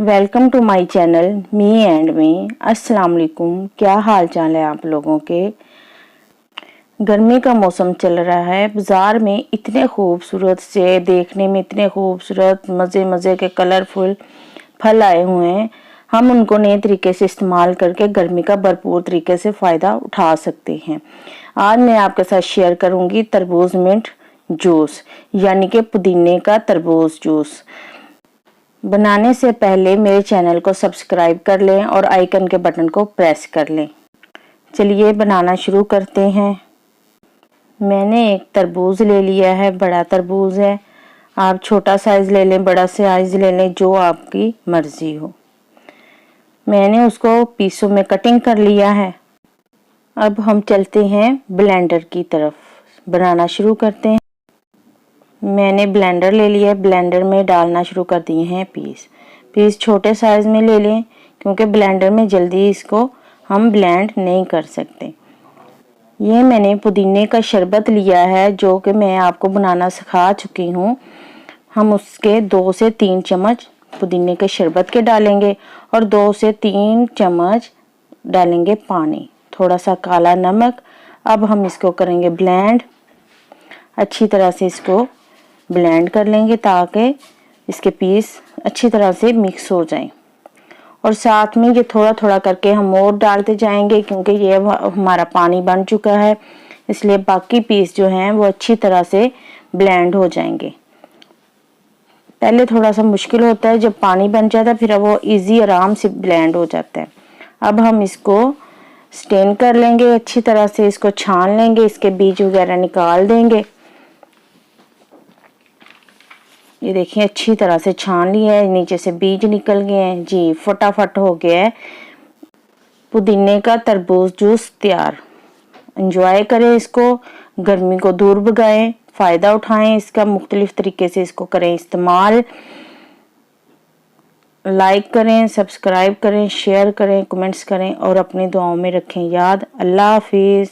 Welcome to my channel me and me. अस्सलाम वालेकुम। क्या हाल चाल है आप लोगों के। गर्मी का मौसम चल रहा है। बाज़ार में इतने खूबसूरत से देखने में इतने खूबसूरत मज़े मज़े के कलरफुल फल आए हुए हैं। हम उनको नए तरीके से इस्तेमाल करके गर्मी का भरपूर तरीके से फ़ायदा उठा सकते हैं। आज मैं आपके साथ शेयर करूंगी तरबूज मिंट जूस, यानी कि पुदीने का तरबूज जूस। बनाने से पहले मेरे चैनल को सब्सक्राइब कर लें और आइकन के बटन को प्रेस कर लें। चलिए बनाना शुरू करते हैं। मैंने एक तरबूज ले लिया है, बड़ा तरबूज है। आप छोटा साइज़ ले लें, बड़ा साइज़ ले लें, जो आपकी मर्ज़ी हो। मैंने उसको पीसों में कटिंग कर लिया है। अब हम चलते हैं ब्लेंडर की तरफ, बनाना शुरू करते हैं। मैंने ब्लेंडर ले लिया, ब्लेंडर में डालना शुरू कर दिए हैं पीस छोटे साइज में ले लें, क्योंकि ब्लेंडर में जल्दी इसको हम ब्लेंड नहीं कर सकते। ये मैंने पुदीने का शरबत लिया है, जो कि मैं आपको बनाना सिखा चुकी हूँ। हम उसके 2 से 3 चम्मच पुदीने के शरबत के डालेंगे और 2 से 3 चम्मच डालेंगे पानी, थोड़ा सा काला नमक। अब हम इसको करेंगे ब्लेंड, अच्छी तरह से इसको ब्लेंड कर लेंगे ताकि इसके पीस अच्छी तरह से मिक्स हो जाएं। और साथ में ये थोड़ा थोड़ा करके हम और डालते जाएंगे, क्योंकि ये हमारा पानी बन चुका है, इसलिए बाकी पीस जो हैं वो अच्छी तरह से ब्लेंड हो जाएंगे। पहले थोड़ा सा मुश्किल होता है, जब पानी बन जाता है फिर वो इजी आराम से ब्लेंड हो जाता है। अब हम इसको स्टेन कर लेंगे, अच्छी तरह से इसको छान लेंगे, इसके बीज वगैरह निकाल देंगे। ये देखिए अच्छी तरह से छान लिया है, नीचे से बीज निकल गए हैं जी। फटाफट हो गया है पुदीने का तरबूज जूस तैयार। एंजॉय करें इसको, गर्मी को दूर भगाएं, फ़ायदा उठाएं इसका, मुख्तलिफ तरीके से इसको करें इस्तेमाल। लाइक करें, सब्सक्राइब करें, शेयर करें, कमेंट्स करें और अपनी दुआओं में रखें याद। अल्लाह हाफिज़।